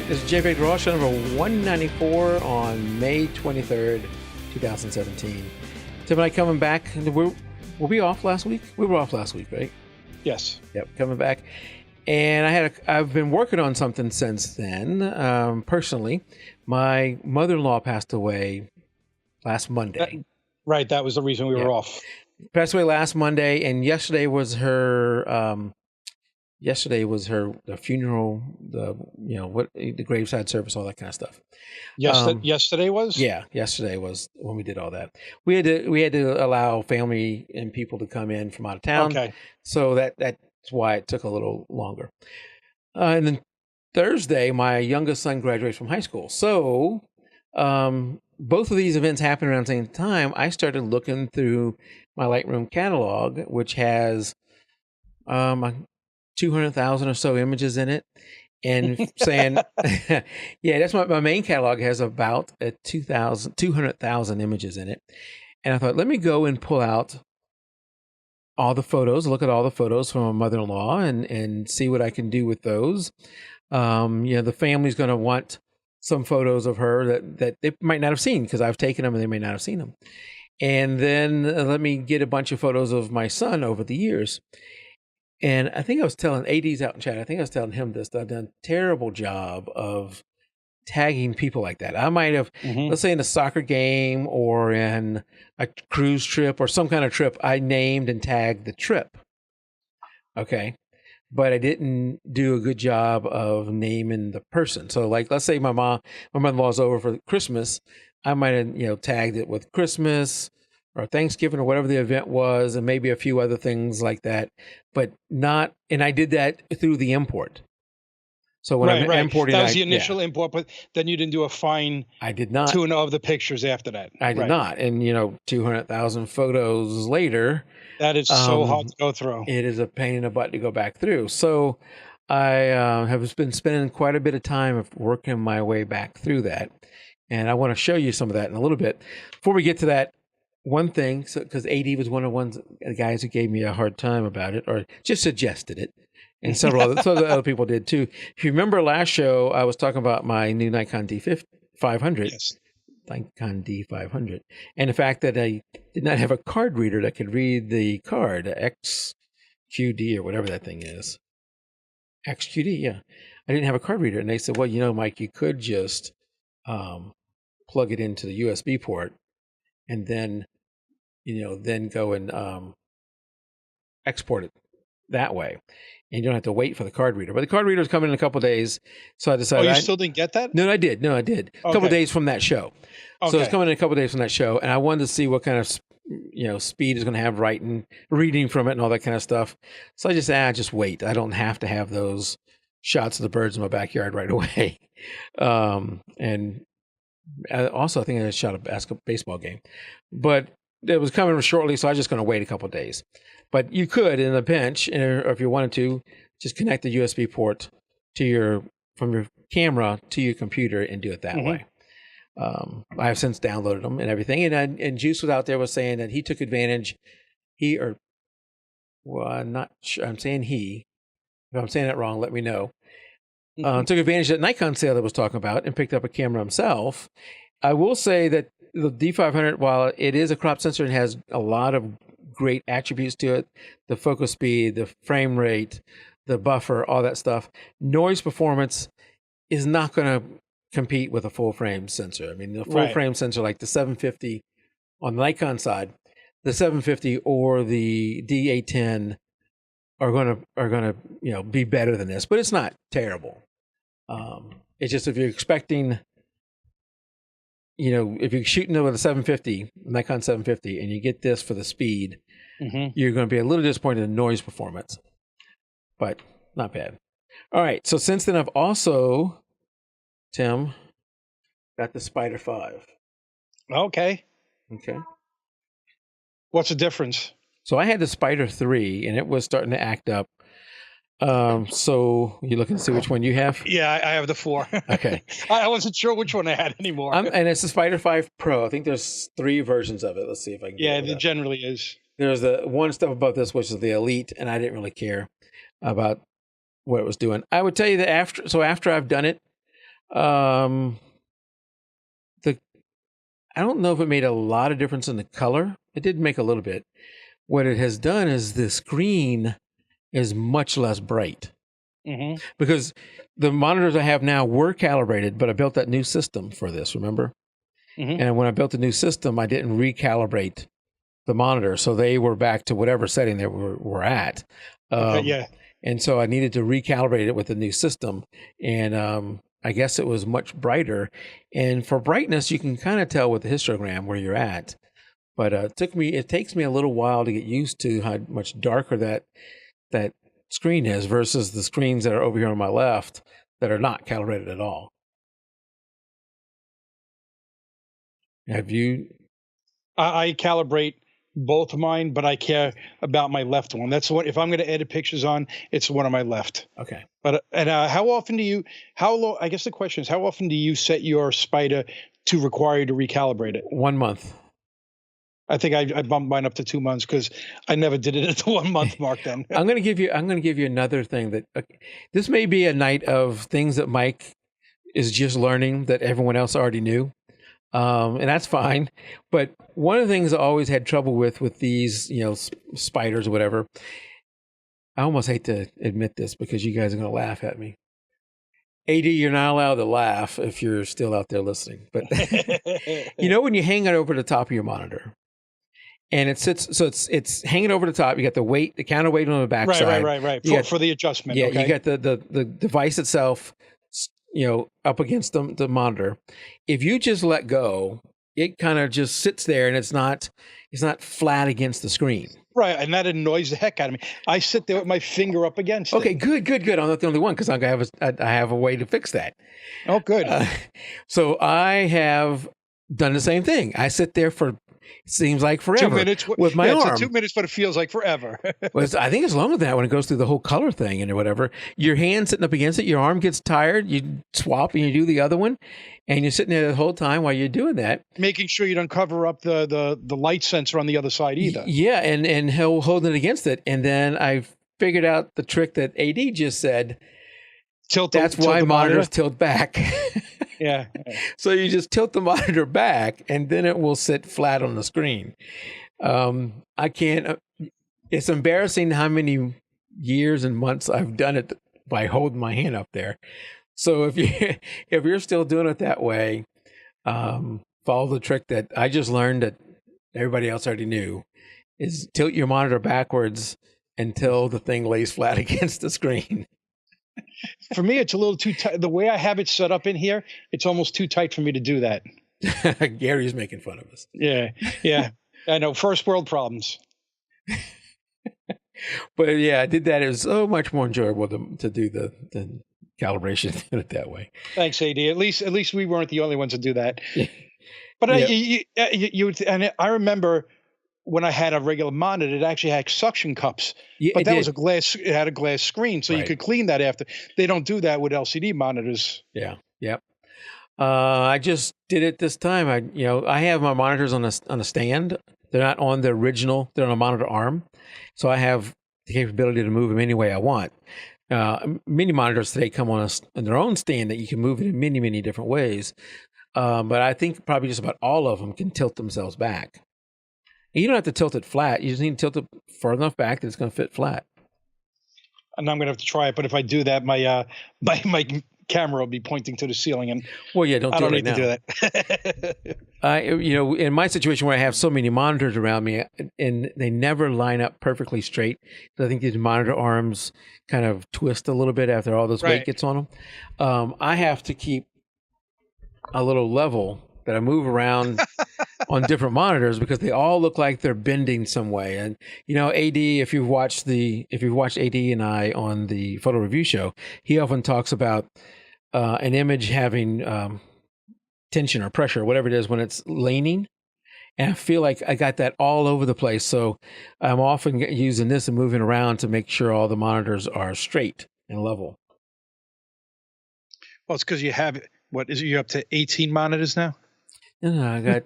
This is JPEG Raw, show number 194 on May 23rd, 2017. Tim and I coming back. Were we off last week? We were off last week, right? Yes. Yep, coming back. And I've been working on something since then. Personally, my mother-in-law passed away last Monday. Right, that was the reason we were off. Passed away last Monday, and yesterday was her. The funeral, the graveside service, all that kind of stuff. Yesterday was? Yeah, yesterday was when we did all that. We had to allow family and people to come in from out of town. Okay. So that's why it took a little longer. And then Thursday, my youngest son graduates from high school. So both of these events happened around the same time. I started looking through my Lightroom catalog, which has 200,000 or so images in it, and saying, yeah, that's my main catalog has about 200,000 images in it. And I thought, let me go and pull out all the photos, look at all the photos from my mother-in-law and see what I can do with those. The family's going to want some photos of her that they might not have seen because I've taken them and they may not have seen them. And then let me get a bunch of photos of my son over the years. And I think I was telling AD's out in chat, I think I was telling him this, that I've done a terrible job of tagging people like that. I might have, let's say in a soccer game or in a cruise trip or some kind of trip, I named and tagged the trip. Okay. But I didn't do a good job of naming the person. So like, let's say my mother-in-law's over for Christmas. I might have, tagged it with Christmas or Thanksgiving or whatever the event was, and maybe a few other things like that, but not, and I did that through the import. So when I'm importing, that was the initial import, but then you didn't do a fine I did not tune of the pictures after that. I did not. And 200,000 photos later. That is so hard to go through. It is a pain in the butt to go back through. So I have been spending quite a bit of time of working my way back through that. And I want to show you some of that in a little bit. Before we get to that, one thing, because AD was one of the guys who gave me a hard time about it, or just suggested it, and several other people did too. If you remember last show, I was talking about my new Nikon D500, Nikon D500, and the fact that I did not have a card reader that could read the card, XQD or whatever that thing is. XQD, yeah. I didn't have a card reader, and they said, well, Mike, you could just plug it into the USB port, and then then go and export it that way. And you don't have to wait for the card reader. But the card reader is coming in a couple of days. So I decided... Oh, you still didn't get that? No, I did. A couple of days from that show. Okay. So it's coming in a couple of days from that show. And I wanted to see what kind of speed is going to have reading from it and all that kind of stuff. So I just wait. I don't have to have those shots of the birds in my backyard right away. And also, I think I shot a baseball game. But it was coming shortly, so I was just going to wait a couple of days. But you could, in a pinch, or if you wanted to, just connect the USB port from your camera to your computer and do it that way. I have since downloaded them and everything. And Juice was out there was saying that he took advantage. I'm not sure. I'm saying he. If I'm saying it wrong, let me know. Took advantage of that Nikon sale that I was talking about and picked up a camera himself. I will say that the D500, while it is a crop sensor and has a lot of great attributes to it, the focus speed, the frame rate, the buffer, all that stuff, noise performance is not going to compete with a full frame sensor. I mean, the full frame sensor, like the 750 on the Nikon side, the 750 or the D810 are going to be better than this, but it's not terrible. It's just if you're expecting, if you're shooting with a 750, Nikon 750, and you get this for the speed, you're going to be a little disappointed in noise performance, but not bad. All right. So since then, I've also, Tim, got the Spider 5. Okay. What's the difference? So I had the Spider 3, and it was starting to act up. So you looking to see which one you have? Yeah, I have the 4. Okay. I wasn't sure which one I had anymore. And it's the Spider 5 Pro. I think there's 3 versions of it. Let's see if I can get it. Yeah, it generally is. There's the one step above this, which is the Elite, and I didn't really care about what it was doing. I would tell you that after I've done it, Um, the I don't know if it made a lot of difference in the color. It did make a little bit. What it has done is the screen is much less bright Hmm. because the monitors I have now were calibrated, but I built that new system for this, remember? Hmm. And when I built the new system, I didn't recalibrate the monitor, so they were back to whatever setting they were at. Okay. Yeah. And so I needed to recalibrate it with the new system. And I guess it was much brighter. And for brightness, you can kind of tell with the histogram where you're at. But it takes me a little while to get used to how much darker that screen is versus the screens that are over here on my left that are not calibrated at all. Have you? I calibrate both of mine, but I care about my left one. That's what, if I'm going to edit pictures on, it's one on my left. Okay. But how often do you? How long? I guess the question is, how often do you set your Spider to require you to recalibrate it? 1 month. I think I bumped mine up to 2 months because I never did it at the 1 month mark. Then I'm going to give you another thing that this may be a night of things that Mike is just learning that everyone else already knew. And that's fine. But one of the things I always had trouble with these, spiders or whatever, I almost hate to admit this because you guys are going to laugh at me. AD, you're not allowed to laugh if you're still out there listening. But when you hang it over the top of your monitor and it sits, so it's hanging over the top, you got the counterweight on the back side. Right. For the adjustment. Yeah, okay. you got the device itself, up against the monitor. If you just let go, it kind of just sits there and it's not flat against the screen. Right, and that annoys the heck out of me. I sit there with my finger up against it. Okay, good. I'm not the only one because I have a way to fix that. Oh, good. So I have done the same thing. I sit there for, it seems like forever, 2 minutes with my arm. It's 2 minutes, but it feels like forever. Well, I think it's longer than that when it goes through the whole color thing and whatever. Your hand sitting up against it, your arm gets tired, you swap and you do the other one, and you're sitting there the whole time while you're doing that. Making sure you don't cover up the light sensor on the other side either. Yeah, and he'll hold it against it. And then I figured out the trick that AD just said. That's why monitors tilt back. Yeah. So you just tilt the monitor back and then it will sit flat on the screen. I can't, it's embarrassing how many years and months I've done it by holding my hand up there. So if you're still doing it that way, follow the trick that I just learned that everybody else already knew, is tilt your monitor backwards until the thing lays flat against the screen. For me, it's a little too tight. The way I have it set up in here, it's almost too tight for me to do that. Gary's making fun of us. Yeah. I know, first world problems. But yeah, I did that. It was so much more enjoyable to do the calibration that way. Thanks, AD. At least we weren't the only ones to do that. But and I remember when I had a regular monitor, it actually had suction cups. Yeah, but that was it had a glass screen, so right. You could clean that after. They don't do that with LCD monitors. Yeah. Yep. I just did it this time. I have my monitors on a stand. They're not on the original. They're on a monitor arm. So I have the capability to move them any way I want. Mini monitors today come on their own stand that you can move it in many, many different ways. But I think probably just about all of them can tilt themselves back. And you don't have to tilt it flat. You just need to tilt it far enough back that it's going to fit flat. And I'm going to have to try it. But if I do that, my camera will be pointing to the ceiling. And well, yeah, don't need to do that. In my situation where I have so many monitors around me and they never line up perfectly straight, I think these monitor arms kind of twist a little bit after all this weight gets on them. I have to keep a little level that I move around on different monitors because they all look like they're bending some way. And AD, if you've watched AD and I on the photo review show, he often talks about an image having tension or pressure, whatever it is, when it's leaning. And I feel like I got that all over the place. So I'm often using this and moving around to make sure all the monitors are straight and level. Well, it's because you have, you up to 18 monitors now? No, I got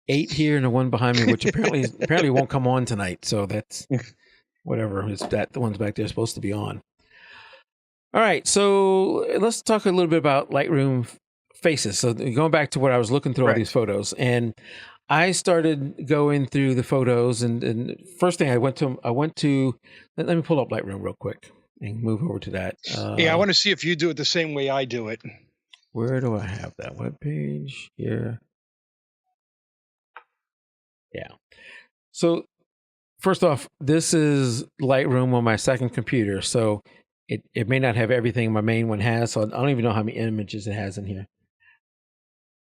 8 here and the one behind me, which apparently won't come on tonight. So that's whatever. It's the ones back there supposed to be on. All right, so let's talk a little bit about Lightroom Faces. So going back to what I was looking through all these photos, and I started going through the photos, and first thing I went to, let me pull up Lightroom real quick and move over to that. Yeah, I want to see if you do it the same way I do it. Where do I have that web page? Here. Yeah. So first off, this is Lightroom on my second computer, so it may not have everything my main one has, so I don't even know how many images it has in here.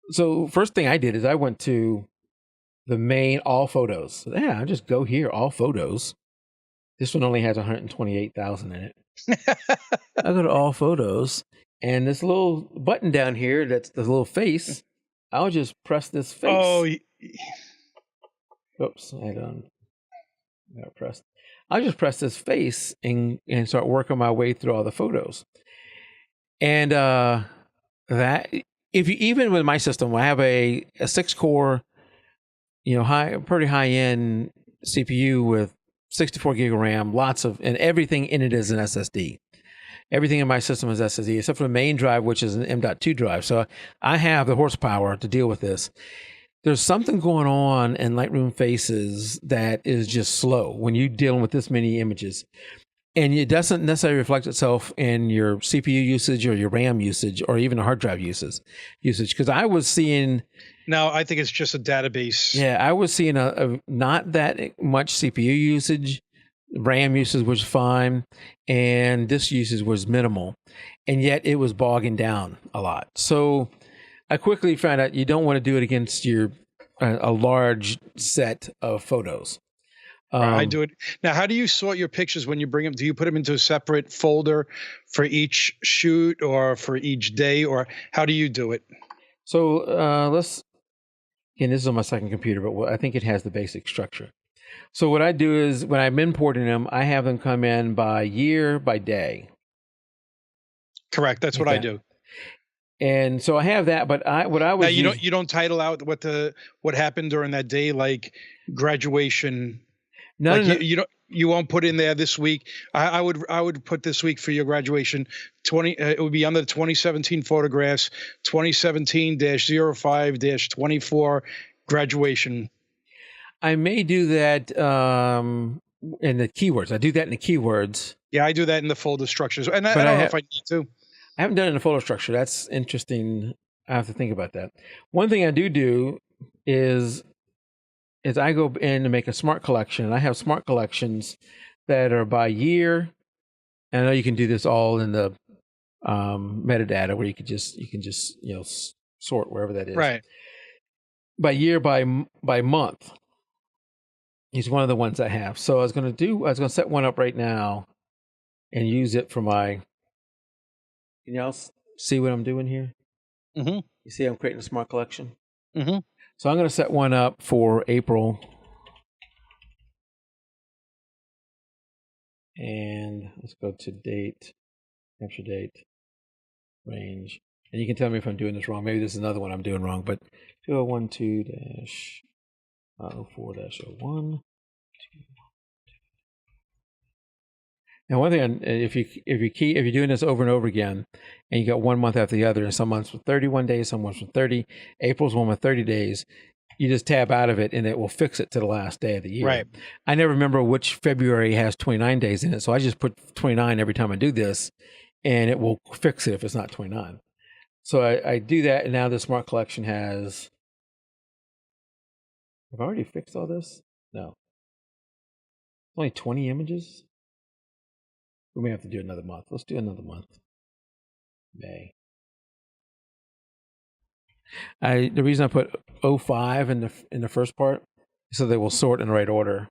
So first thing I did is I went to the main all photos. Yeah, I just go here, all photos. This one only has 128,000 in it. I go to all photos, and this little button down here, that's the little face. I'll just press this face. Oh, oops, I got pressed. I'll just press this face and start working my way through all the photos. And that, if you, even with my system, I have a 6-core, pretty high end CPU with 64 gig of RAM, and everything in it is an SSD. Everything in my system is SSD, except for the main drive, which is an M.2 drive. So I have the horsepower to deal with this. There's something going on in Lightroom Faces that is just slow when you're dealing with this many images. And it doesn't necessarily reflect itself in your CPU usage or your RAM usage or even a hard drive usage. Because I was seeing... No, I think it's just a database. Yeah, I was seeing a not that much CPU usage. RAM usage was fine, and disk usage was minimal. And yet it was bogging down a lot. So I quickly found out you don't want to do it against a large set of photos. I do it. Now, how do you sort your pictures when you bring them? Do you put them into a separate folder for each shoot or for each day, or how do you do it? So again, this is on my second computer, but I think it has the basic structure. So what I do is when I'm importing them, I have them come in by year, by day. Correct. That's what I do. And so I have that, but now you don't title out what happened during that day, like graduation. No, you won't put in there this week. I would put this week for your graduation. It would be under the 2017 photographs, 2017-05-24 graduation. I may do that in the keywords. I do that in the keywords. Yeah, I do that in the folder structures, and I don't know if I need to. I haven't done it in the folder structure. That's interesting. I have to think about that. One thing I do is I go in to make a smart collection, and I have smart collections that are by year. And I know you can do this all in the metadata, where you can just sort wherever that is. Right. By year, by month. He's one of the ones I have. So I was going to set one up right now and use it for my. Can y'all see what I'm doing here? Mm-hmm. You see, I'm creating a smart collection. Mm-hmm. So I'm going to set one up for April. And let's go to date, capture date, range. And you can tell me if I'm doing this wrong. Maybe this is another one I'm doing wrong, but 2012-04-01. Now, one thing, if you're doing this over and over again, and you got 1 month after the other, and some months with 31 days, some months with 30, April's one with 30 days, you just tab out of it, and it will fix it to the last day of the year. Right. I never remember which February has 29 days in it, so I just put 29 every time I do this, and it will fix it if it's not 29. So I do that, and now the Smart Collection has... Have I already fixed all this? No. Only 20 images? We may have to do another month. Let's do another month. May. The reason I put 05 in the first part is so they will sort in the right order.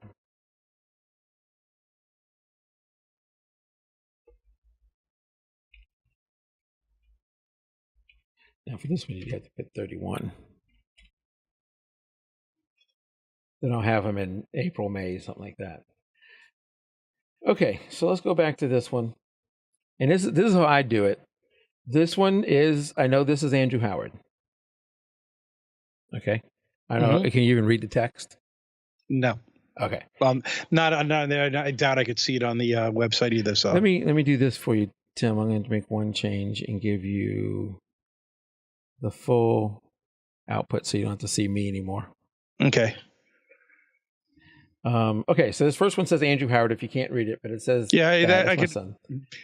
Now for this one, you have to put 31. Then I'll have them in April, May, something like that. Okay, so let's go back to this one. And this is how I do it. This one is, I know this is Andrew Howard. Okay. I don't know. Can you even read the text? No. Okay. Not there. I doubt I could see it on the website either. So let me do this for you Tim, I'm going to make one change and give you the full output so you don't have to see me anymore. Okay. Okay, so this first one says Andrew Howard if you can't read it, but it says that I my could. son.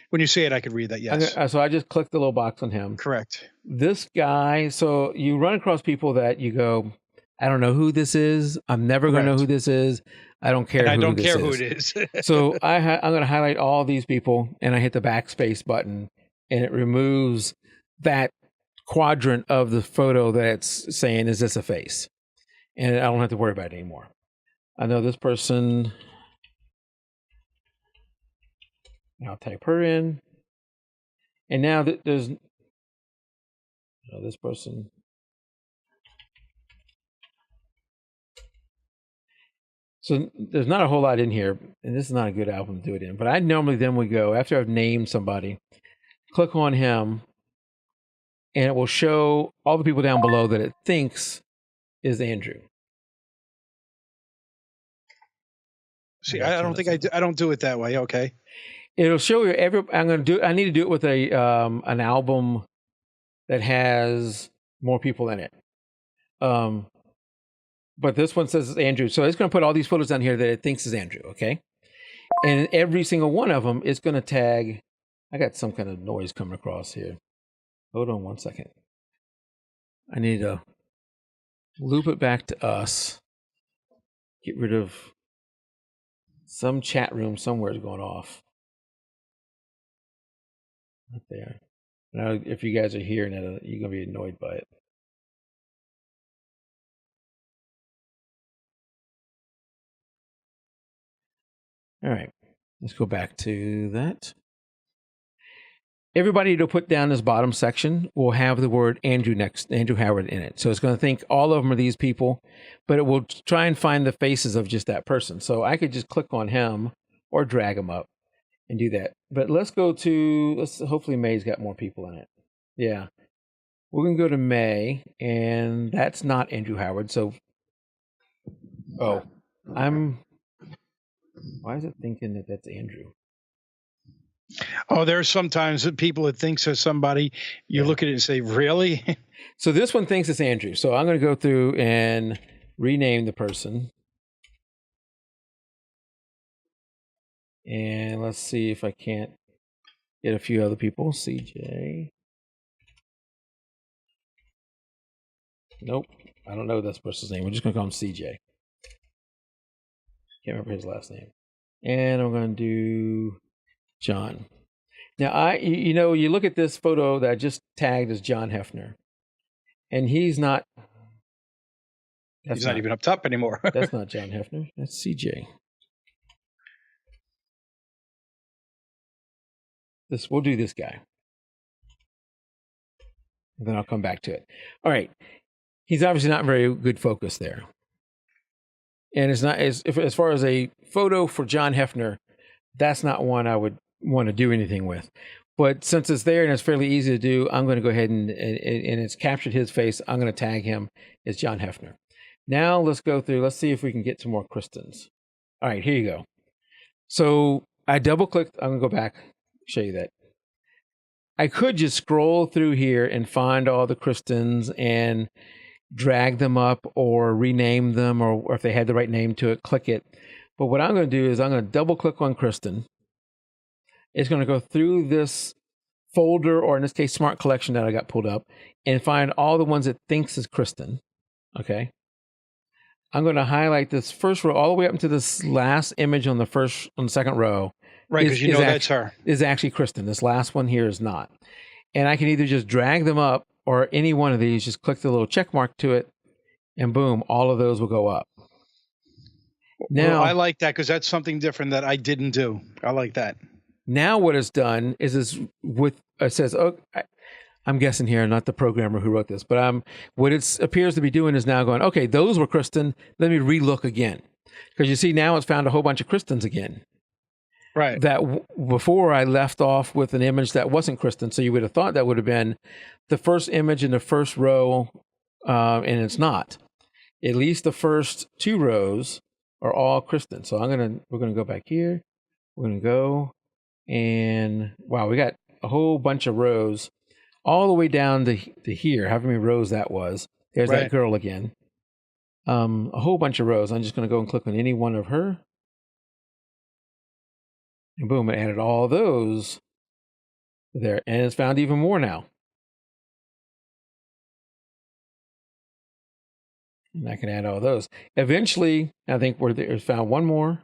When you say it, I could read that. Yes. So I just clicked the little box on him. Correct. This guy, so you run across people that you go, I don't know who this is. I'm never going to know who this is. I don't care. And I don't care who it is. So I'm going to highlight all these people, and I hit the backspace button, and it removes that quadrant of the photo that's saying, is this a face? And I don't have to worry about it anymore. I know this person. I'll type her in. And now there's this person. So there's not a whole lot in here, and this is not a good album to do it in. But I normally then would go, after I've named somebody, click on him, and it will show all the people down below that it thinks is Andrew. See, I don't think I don't do it that way. Okay. It'll show you I need to do it with an album that has more people in it. But this one says Andrew. So it's going to put all these photos down here that it thinks is Andrew, okay? And every single one of them is going to tag. I got some kind of noise coming across here. Hold on one second. I need to loop it back to us. Get rid of some chat room somewhere is going off. Right there. Now, if you guys are hearing it, you're going to be annoyed by it. All right, let's go back to that. Everybody to put down this bottom section will have the word Andrew Howard in it. So it's going to think all of them are these people, but it will try and find the faces of just that person. So I could just click on him or drag him up and do that. But let's go to, hopefully May's got more people in it. Yeah. We're going to go to May, and that's not Andrew Howard. So, why is it thinking that that's Andrew? Oh, there's sometimes people that thinks of somebody, you look at it and say, really? So this one thinks it's Andrew. So I'm going to go through and rename the person. And let's see if I can't get a few other people. CJ. Nope. I don't know this person's name. We're just going to call him CJ. Can't remember his last name. And I'm going to do John. Now, you look at this photo that I just tagged as John Hefner, and he's not. He's not even up top anymore. That's not John Hefner. That's CJ. We'll do this guy, and then I'll come back to it. All right, he's obviously not very good focus there, and it's not as far as a photo for John Hefner. That's not one I would want to do anything with. But since it's there and it's fairly easy to do, I'm going to go ahead and it's captured his face. I'm going to tag him as John Hefner. Now let's go through. Let's see if we can get some more Kristens. All right, here you go. So I double clicked. I'm going to go back, show you that. I could just scroll through here and find all the Kristens and drag them up or rename them, or if they had the right name to it, click it. But what I'm going to do is I'm going to double click on Kristen. It's going to go through this folder, or in this case, Smart Collection that I got pulled up, and find all the ones it thinks is Kristen. Okay. I'm going to highlight this first row all the way up into this last image on the second row. Right, because that's her. Is actually Kristen. This last one here is not. And I can either just drag them up, or any one of these, just click the little check mark to it, and boom, all of those will go up. Now, I like that because that's something different that I didn't do. I like that. Now what it's done is it says, oh, I'm guessing here, not the programmer who wrote this, but what it appears to be doing is now going, okay, those were Kristen. Let me relook again. Because you see, now it's found a whole bunch of Kristens again. Right. That before I left off with an image that wasn't Kristen. So you would have thought that would have been the first image in the first row, and it's not. At least the first two rows are all Kristen. So we're going to go back here. We're going to go. And wow, we got a whole bunch of rows all the way down to here, however many rows that was. There's that girl again. A whole bunch of rows. I'm just going to go and click on any one of her. And boom, it added all those there. And it's found even more now. And I can add all those. Eventually, I think it's found one more.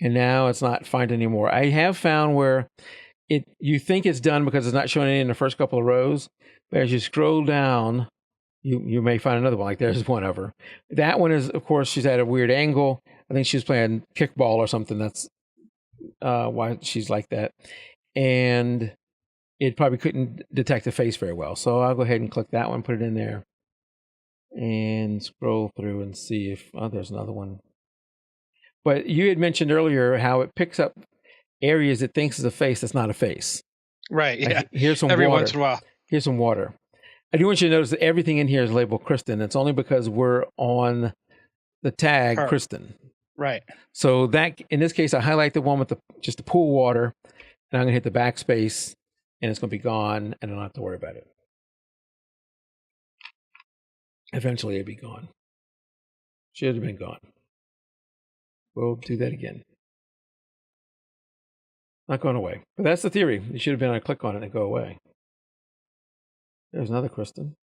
And now it's not found anymore. I have found where you think it's done because it's not showing any in the first couple of rows. But as you scroll down, you may find another one. Like there's one of her. That one is, of course, she's at a weird angle. I think she's playing kickball or something. That's why she's like that. And it probably couldn't detect the face very well. So I'll go ahead and click that one, put it in there. And scroll through and see if there's another one. But you had mentioned earlier how it picks up areas it thinks is a face that's not a face. Right. Yeah. Here's some Every water. once in a while. Here's some water. I do want you to notice that everything in here is labeled Kristen. It's only because we're on the tag Kristen. Right. So that in this case, I highlight the one with just the pool water, and I'm going to hit the backspace, and it's going to be gone, and I don't have to worry about it. Eventually, it'll be gone. Should have been gone. We'll do that again. Not going away. But that's the theory. You should have been able to click on it and go away. There's another Kristen.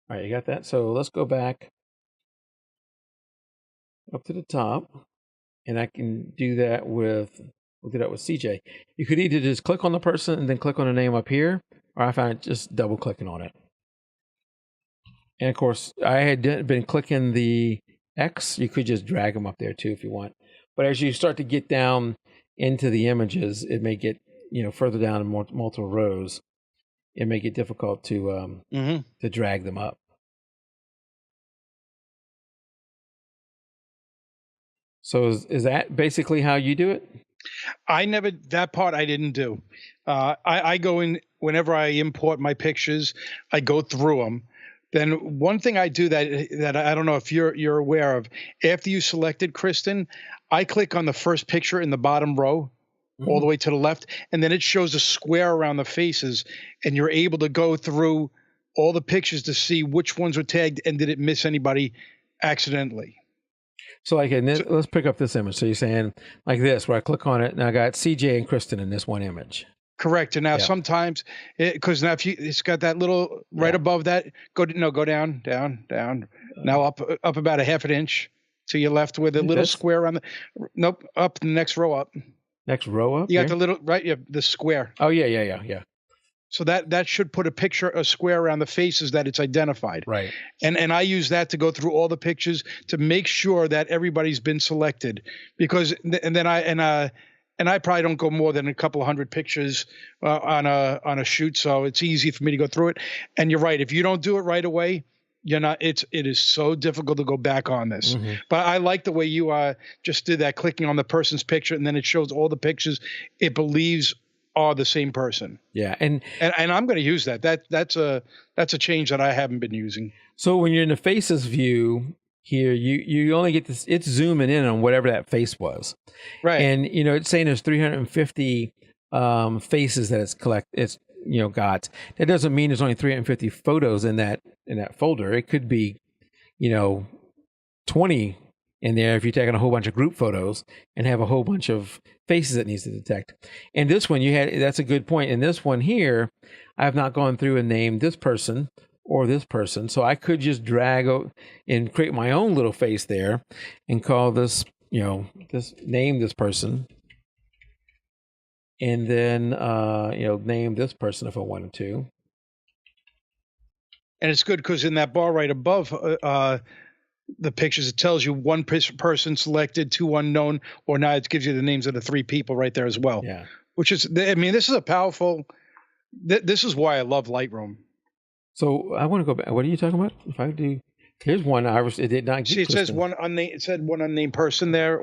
All right, you got that? So let's go back up to the top. And I can do that we'll do that with CJ. You could either just click on the person and then click on the name up here, or I found just double clicking on it. And of course, I had been clicking the X. You could just drag them up there too if you want. But as you start to get down into the images, it may get further down in multiple rows. It may get difficult to drag them up. So is that basically how you do it? That part I didn't do. I go in whenever I import my pictures, I go through them. Then one thing I do that I don't know if you're aware of, after you selected Kristen, I click on the first picture in the bottom row, all the way to the left, and then it shows a square around the faces, and you're able to go through all the pictures to see which ones were tagged and did it miss anybody accidentally. So let's pick up this image. So you're saying like this, where I click on it, and I got CJ and Kristen in this one image. Correct. And now sometimes, because now it's got that little right above that. Go down. Now up about a half an inch to your left with a little square on up the next row up. Next row up. You got the little the square. Oh yeah. So that should put a square around the faces that it's identified. Right. And I use that to go through all the pictures to make sure that everybody's been selected, because and I probably don't go more than a couple of hundred pictures on a shoot, so it's easy for me to go through it. And you're right, if you don't do it right away, you're not. It is so difficult to go back on this. But I like the way you just did that, clicking on the person's picture, and then it shows all the pictures it believes are the same person. Yeah, and I'm going to use that. That's a change that I haven't been using. So when you're in the faces view here, you only get this. It's zooming in on whatever that face was, right? And it's saying there's 350 faces that it's got. That doesn't mean there's only 350 photos in that folder. It could be 20 in there if you're taking a whole bunch of group photos and have a whole bunch of faces it needs to detect. And this one that's a good point. In this one here, I have not gone through and named this person or this person. So I could just drag and create my own little face there and call this, name this person. And then, name this person if I wanted to. And it's good because in that bar right above the pictures, it tells you one person selected, two unknown, or now it gives you the names of the three people right there as well. Yeah. Which is, this is a powerful, this is why I love Lightroom. So I want to go back. What are you talking about? If I do, here's one. It did not get See, it says it said one unnamed person there,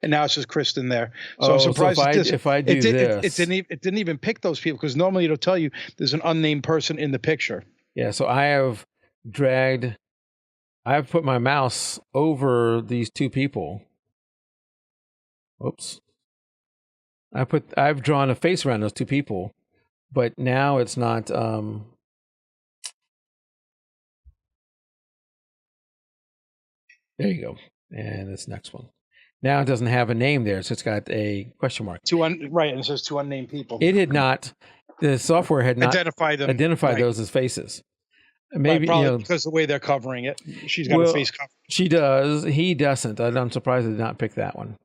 and now it says Kristen there. So I'm surprised if I do this. It didn't even pick those people, because normally it'll tell you there's an unnamed person in the picture. Yeah, so I've put my mouse over these two people. Oops. I've drawn a face around those two people, but now it's not. There you go. And this next one. Now it doesn't have a name there, so it's got a question mark. Right, and it says two unnamed people. It had not. The software had not identified those as faces. Maybe probably because of the way they're covering it. She's got a face cover. She does. He doesn't. I'm surprised they did not pick that one.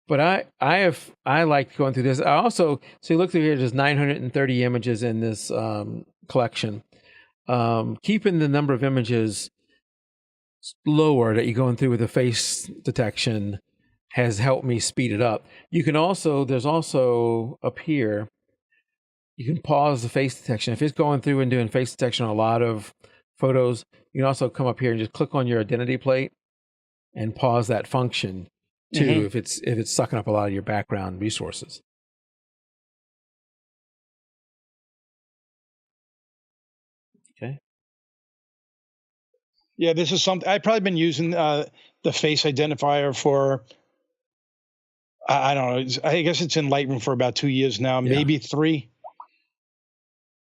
But I like going through this. I also, so you look through here. There's 930 images in this collection. Keeping the number of images lower that you're going through with the face detection has helped me speed it up. You can also, there's also up here, you can pause the face detection. If it's going through and doing face detection on a lot of photos, you can also come up here and just click on your identity plate and pause that function too, if it's sucking up a lot of your background resources. Okay. Yeah, this is something I've probably been using the face identifier for. I don't know. I guess it's in Lightroom for about 2 years now, maybe 3.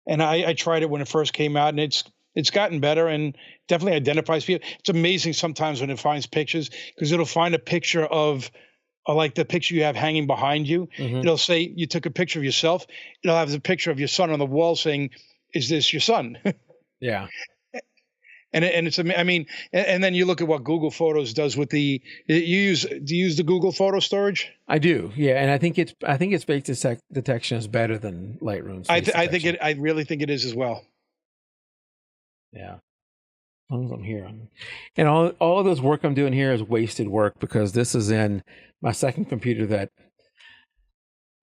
And I tried it when it first came out, and it's gotten better and definitely identifies people. It's amazing sometimes when it finds pictures, because it'll find a picture of like the picture you have hanging behind you. It'll say you took a picture of yourself. It'll have the picture of your son on the wall saying, "Is this your son?" Yeah. And it's, I mean, and then you look at what Google Photos does with do you use the Google Photo storage? I do, yeah, and I think its face detection is better than Lightroom's. I really think it is as well. Yeah, as long as I'm here, and all of this work I'm doing here is wasted work, because this is in my second computer that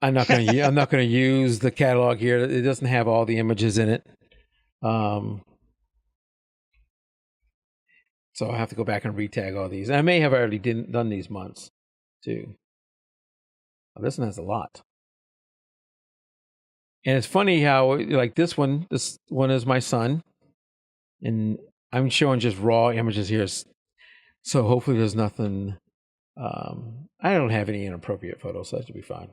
I'm not going to use the catalog here. It doesn't have all the images in it. So I'll have to go back and retag all these. And I may have already done these months too. Oh, this one has a lot. And it's funny how, like, this one is my son. And I'm showing just raw images here. So hopefully there's nothing. I don't have any inappropriate photos, so that should be fine.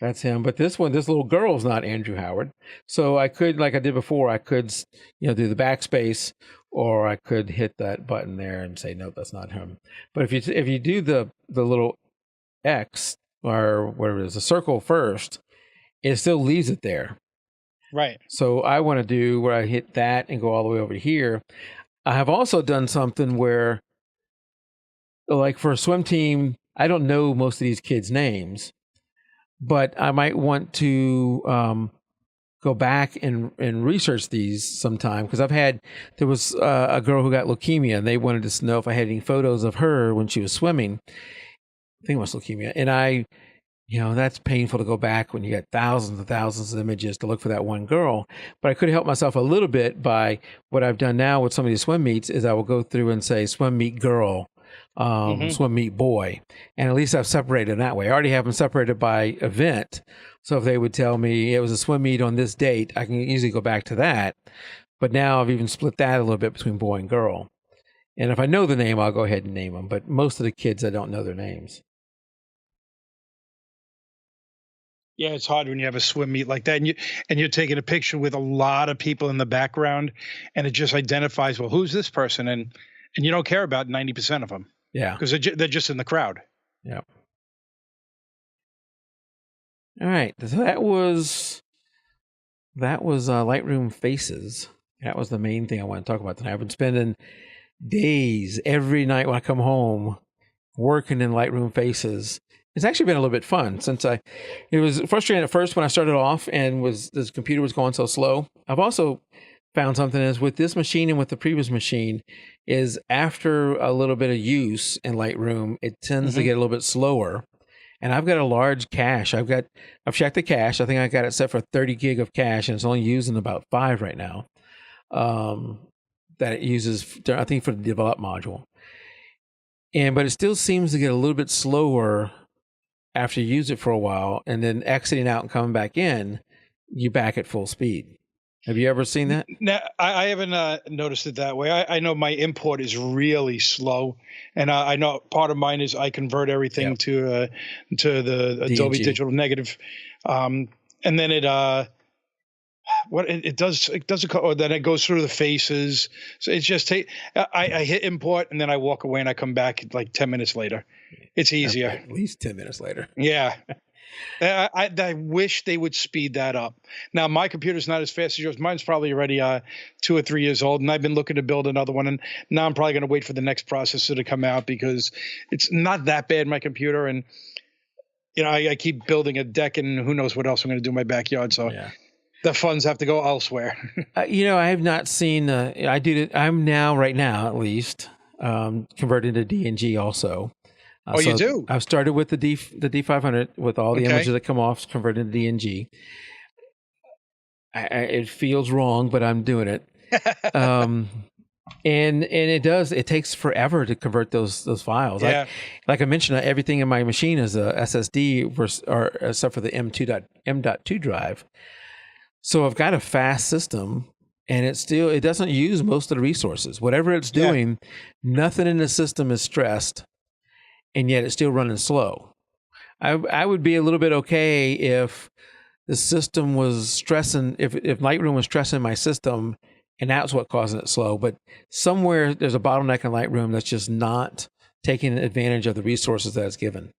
That's him. But this little girl's not Andrew Howard. So I could, like I did before, I could, do the backspace, or I could hit that button there and say, no, that's not him. But if you do the little X, or whatever it is, the circle first, it still leaves it there. Right. So I want to do where I hit that and go all the way over here. I have also done something where, like for a swim team, I don't know most of these kids' names, but I might want to go back and research these sometime, because there was a girl who got leukemia, and they wanted to know if I had any photos of her when she was swimming. I think it was leukemia. And that's painful to go back when you got thousands and thousands of images to look for that one girl. But I could help myself a little bit by what I've done now with some of these swim meets, is I will go through and say swim meet girl, swim meet boy. And at least I've separated that way. I already have them separated by event. So if they would tell me it was a swim meet on this date, I can easily go back to that. But now I've even split that a little bit between boy and girl. And if I know the name, I'll go ahead and name them. But most of the kids, I don't know their names. Yeah, it's hard when you have a swim meet like that, and you're taking a picture with a lot of people in the background, and it just identifies, well, who's this person, and you don't care about 90% of them. Yeah, because they're just in the crowd. Yeah. All right, so that was Lightroom Faces. That was the main thing I want to talk about tonight. I've been spending days every night when I come home working in Lightroom Faces. It's actually been a little bit fun it was frustrating at first when I started off and this computer was going so slow. I've also found something is with this machine and with the previous machine is after a little bit of use in Lightroom, it tends to get a little bit slower. And I've got a large cache. I've checked the cache. I think I got it set for 30 gig of cache, and it's only using about 5 right now. That it uses, I think, for the develop module. But it still seems to get a little bit slower after you use it for a while, and then exiting out and coming back in, you're back at full speed. Have you ever seen that? No, I haven't noticed it that way. I know my import is really slow, and I know part of mine is I convert everything Yep. to the Adobe DNG. Digital Negative, and then it does or then it goes through the faces. So it's just I hit import and then I walk away and I come back like 10 minutes later. It's easier. At least 10 minutes later. Yeah. I wish they would speed that up. Now, my computer's not as fast as yours. Mine's probably already 2 or 3 years old, and I've been looking to build another one. And now I'm probably going to wait for the next processor to come out because it's not that bad, my computer. And, I keep building a deck, and who knows what else I'm going to do in my backyard. So the funds have to go elsewhere. I have not seen, I'm now, right now at least, converted to DNG also. So you do? I've started with the D500 with all the images that come off converted to DNG. It feels wrong, but I'm doing it. And it takes forever to convert those files. Yeah. Like I mentioned, everything in my machine is a SSD except for the M.2 drive. So I've got a fast system, and it doesn't use most of the resources. Whatever it's doing, nothing in the system is stressed. And yet it's still running slow. I would be a little bit okay if the system was stressing, if Lightroom was stressing my system, and that's what causing it slow. But somewhere there's a bottleneck in Lightroom that's just not taking advantage of the resources that it's given.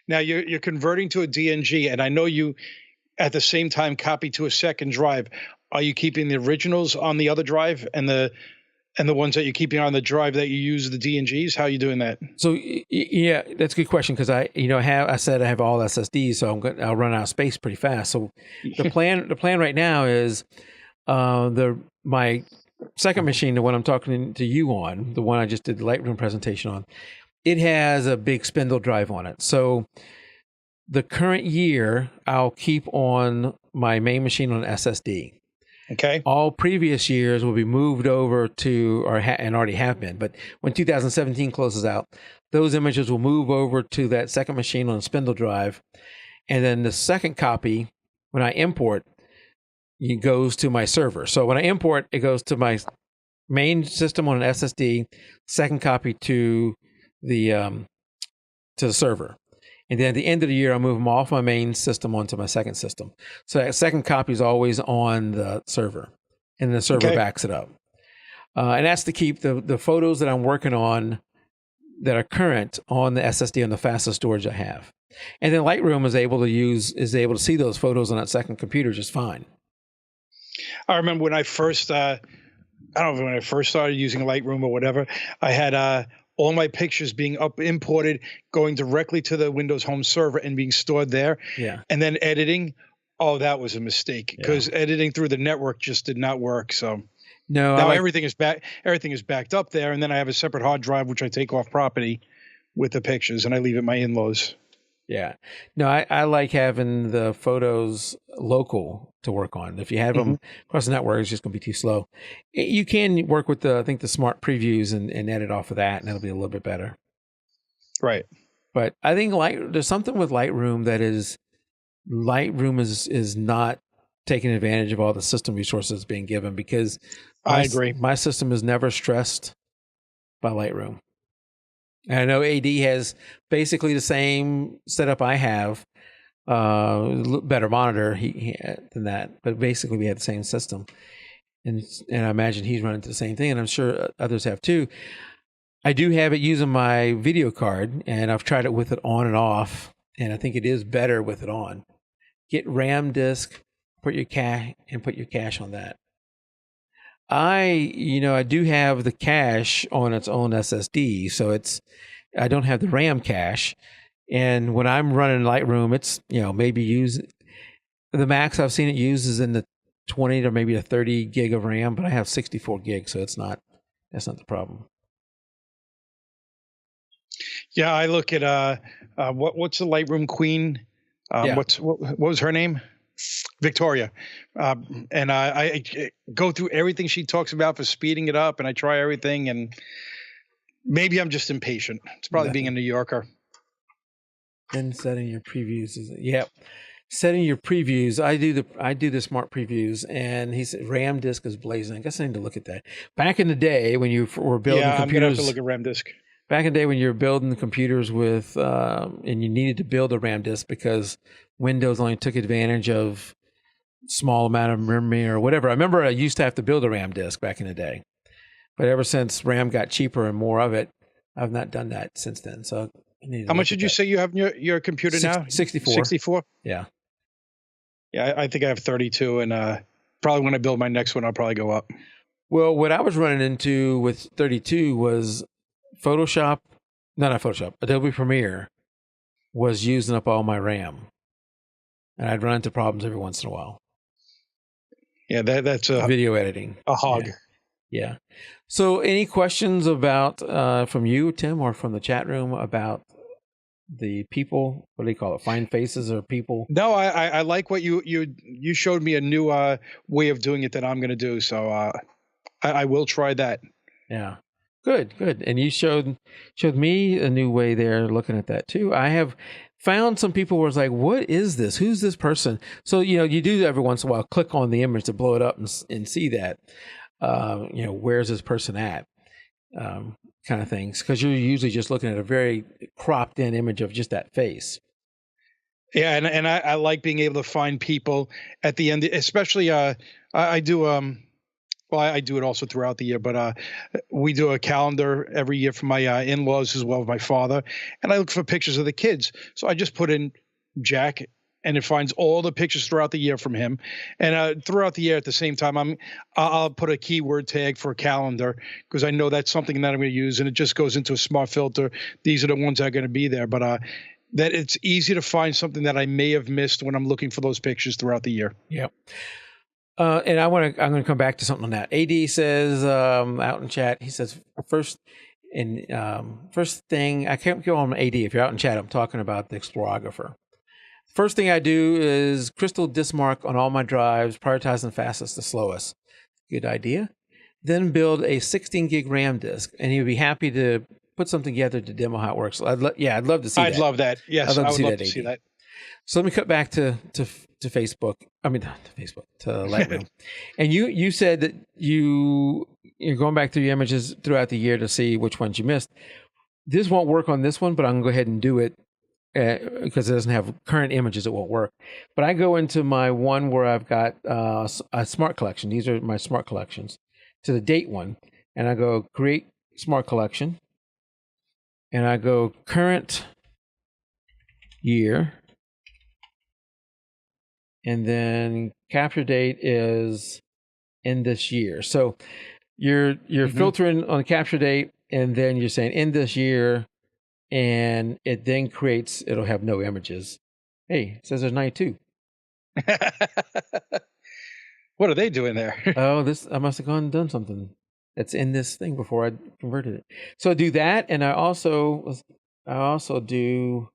Now you're converting to a DNG, and I know you at the same time copy to a second drive. Are you keeping the originals on the other drive and the ones that you're keeping on the drive that you use the DNGs? How are you doing that? So yeah, that's a good question because I said I have all SSDs, so I'll run out of space pretty fast. So the plan right now is my second machine, the one I'm talking to you on, the one I just did the Lightroom presentation on, it has a big spindle drive on it. So the current year I'll keep on my main machine on SSD. Okay. All previous years will be moved over to, and already have been, but when 2017 closes out, those images will move over to that second machine on a spindle drive. And then the second copy, when I import, it goes to my server. So when I import, it goes to my main system on an SSD, second copy to the server. And then at the end of the year, I'll move them off my main system onto my second system. So that second copy is always on the server, and the server backs it up. And that's to keep the photos that I'm working on that are current on the SSD on the fastest storage I have. And then Lightroom is able to see those photos on that second computer just fine. I remember when I first, I don't know when I first started using Lightroom or whatever, I had all my pictures being imported, going directly to the Windows Home server and being stored there. Yeah. And then editing. Oh, that was a mistake because editing through the network just did not work. So now everything is backed up there. And then I have a separate hard drive, which I take off property with the pictures, and I leave at my in-laws. Yeah. No, I like having the photos local to work on. If you have them across the network, it's just going to be too slow. You can work with the smart previews and edit off of that, and it'll be a little bit better. Right. But I think there's something with Lightroom is not taking advantage of all the system resources being given, because I agree. My system is never stressed by Lightroom. And I know AD has basically the same setup I have, better monitor than that, but basically we have the same system. And I imagine he's running the same thing, and I'm sure others have too. I do have it using my video card, and I've tried it with it on and off, and I think it is better with it on. Get RAM disk, put your cache on that. I do have the cache on its own SSD, so I don't have the RAM cache. And when I'm running Lightroom, it's, maybe the max I've seen it use is in the 20 to maybe a 30 gig of RAM, but I have 64 gigs, so that's not the problem. Yeah, I look at what's the Lightroom queen? What was her name? Victoria. And I go through everything she talks about for speeding it up, and I try everything, and maybe I'm just impatient. It's probably being a New Yorker. Then setting your previews setting your previews. I do the smart previews, and he said RAM disk is blazing. I guess I need to look at that. Back in the day when you were building Yeah, computers, I'm gonna have to look at RAM disk. back in the day when you were building computers with, and you needed to build a RAM disk because Windows only took advantage of small amount of memory or whatever. I remember I used to have to build a RAM disk back in the day, but ever since RAM got cheaper and more of it, I've not done that since then. So I need to How look much at did you that. say you have in your computer now? 64. 64? Yeah. Yeah, I think I have 32, and probably when I build my next one, I'll probably go up. Well, what I was running into with 32 was Photoshop, no, not Photoshop, Adobe Premiere was using up all my RAM. And I'd run into problems every once in a while. Yeah, that's a Video editing. a hog. Yeah. So any questions about, from you, Tim, or from the chat room about the people, what do you call it? Find faces or people? No, I like what you showed me a new way of doing it that I'm going to do. So I will try that. Yeah. Good. And you showed me a new way there looking at that too. I have found some people where it's like, what is this? Who's this person? So, you do every once in a while, click on the image to blow it up and see that, where's this person at? Kind of things. Cause you're usually just looking at a very cropped in image of just that face. Yeah. And I like being able to find people at the end, especially, I do, well, I do it also throughout the year, but we do a calendar every year for my in-laws as well as my father, and I look for pictures of the kids. So I just put in Jack, and it finds all the pictures throughout the year from him. And throughout the year, at the same time, I'll put a keyword tag for a calendar because I know that's something that I'm going to use, and it just goes into a smart filter. These are the ones that are going to be there, but that it's easy to find something that I may have missed when I'm looking for those pictures throughout the year. Yep. And I'm going to come back to something on that. AD says, out in chat, he says first thing, I can't go on AD. If you're out in chat, I'm talking about the Explorographer. First thing I do is crystal disk mark on all my drives, prioritizing fastest to slowest. Good idea. Then build a 16 gig RAM disk, and you'll be happy to put something together to demo how it works. I'd love to see that. I'd love that. Yes, I would love to see that. So let me cut back to Facebook. I mean, not to Facebook, to Lightroom. And you said that you're going back through your images throughout the year to see which ones you missed. This won't work on this one, but I'm going to go ahead and do it because it doesn't have current images. It won't work. But I go into my one where I've got a smart collection. These are my smart collections. To the date one. And I go create smart collection. And I go current year. And then capture date is in this year. So you're filtering on the capture date, and then you're saying in this year, and it then it'll have no images. Hey, it says there's 92. What are they doing there? Oh, I must have gone and done something that's in this thing before I converted it. So I do that, and I also do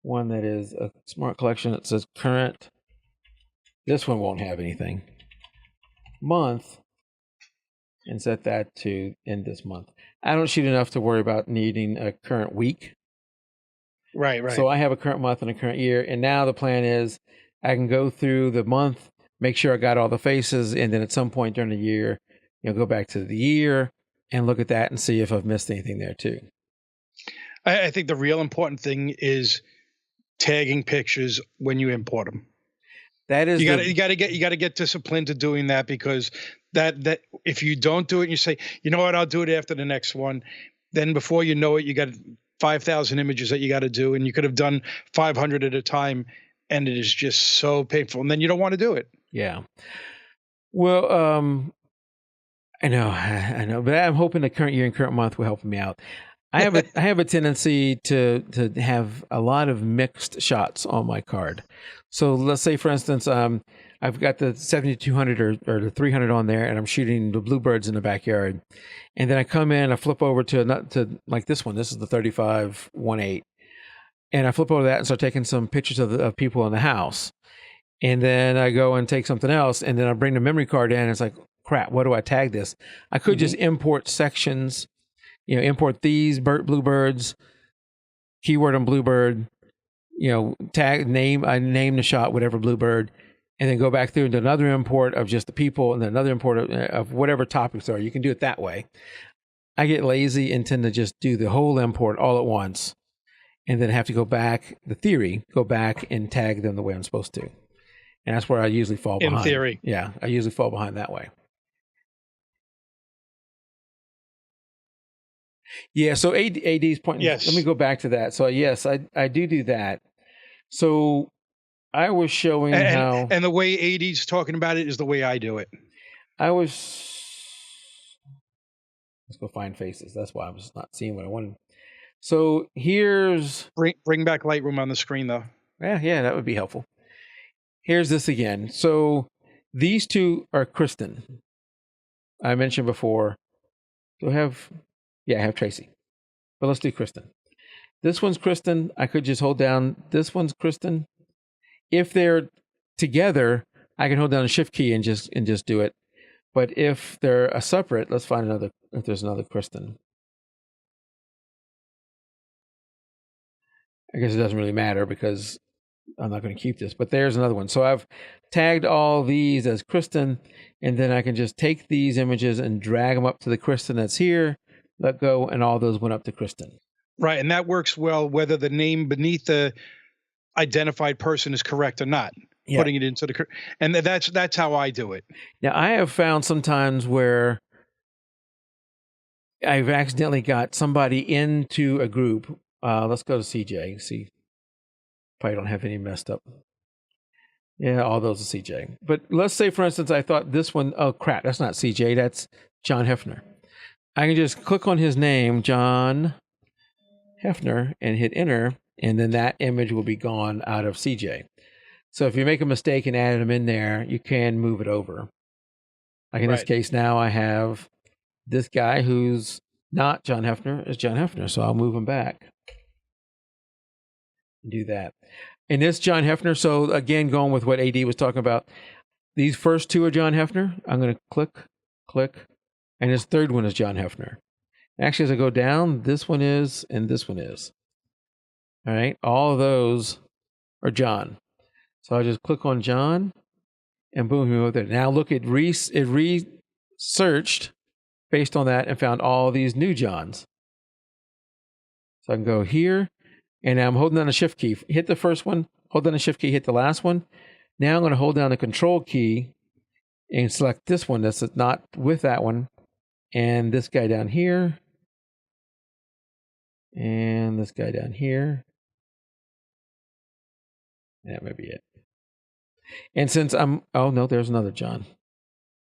one that is a smart collection that says current. This one won't have anything. Month, and set that to end this month. I don't shoot enough to worry about needing a current week. Right. So I have a current month and a current year, and now the plan is I can go through the month, make sure I got all the faces, and then at some point during the year, go back to the year and look at that and see if I've missed anything there too. I think the real important thing is tagging pictures when you import them. That is you got to get disciplined to doing that, because that if you don't do it and you say, you know what, I'll do it after the next one, then before you know it, you got 5,000 images that you got to do, and you could have done 500 at a time, and it is just so painful, and then you don't want to do it. Yeah. Well, I know, but I'm hoping the current year and current month will help me out. I have a tendency to have a lot of mixed shots on my card. So let's say, for instance, I've got the 7200 or the 300 on there, and I'm shooting the bluebirds in the backyard, and then I come in, I flip over to like this one. This is the 35-1.8, and I flip over that and start taking some pictures of people in the house, and then I go and take something else, and then I bring the memory card in. And it's like, crap, what do I tag this? I could just import sections. Import these bluebirds, keyword on Bluebird, tag name, I name the shot, whatever Bluebird, and then go back through into another import of just the people and then another import of whatever topics are. You can do it that way. I get lazy and tend to just do the whole import all at once and then have to go back and tag them the way I'm supposed to. And that's where I usually fall behind. In theory. Yeah, I usually fall behind that way. Yeah, so AD's point. Yes. Let me go back to that. So yes, I do that. So I was showing how... And the way AD's talking about it is the way I do it. Let's go find faces. That's why I'm just not seeing what I wanted. So here's... Bring back Lightroom on the screen, though. Yeah, that would be helpful. Here's this again. So these two are Kristen. I mentioned before. Do I have... Yeah, I have Tracy. But let's do Kristen. This one's Kristen. I could just hold down. This one's Kristen. If they're together, I can hold down a shift key and just do it. But if they're a separate, let's find another, if there's another Kristen. I guess it doesn't really matter because I'm not going to keep this, but there's another one. So I've tagged all these as Kristen, and then I can just take these images and drag them up to the Kristen that's here, let go, and all those went up to Kristen. Right, and that works well whether the name beneath the identified person is correct or not. Yeah. Putting it into the, and that's how I do it. Now I have found sometimes where I've accidentally got somebody into a group. Let's go to CJ. See, probably don't have any messed up. Yeah, all those are CJ. But let's say, for instance, I thought this one. Oh crap, that's not CJ. That's John Hefner. I can just click on his name, John Hefner, and hit enter, and then that image will be gone out of CJ. So if you make a mistake and add them in there, you can move it over. Like in this case now, I have this guy who's not John Hefner is John Hefner, so I'll move him back. Do that. And this John Hefner, so again, going with what AD was talking about, these first two are John Hefner. I'm going to click, and this third one is John Hefner. Actually, as I go down, this one is, and this one is. All right, all of those are John. So I'll just click on John, and boom, over there. Now look, it researched based on that and found all these new Johns. So I can go here, and now I'm holding down the shift key. Hit the first one, hold down the shift key, hit the last one. Now I'm going to hold down the control key and select this one that's not with that one, and this guy down here, and this guy down here. That may be it. And since oh no, there's another John.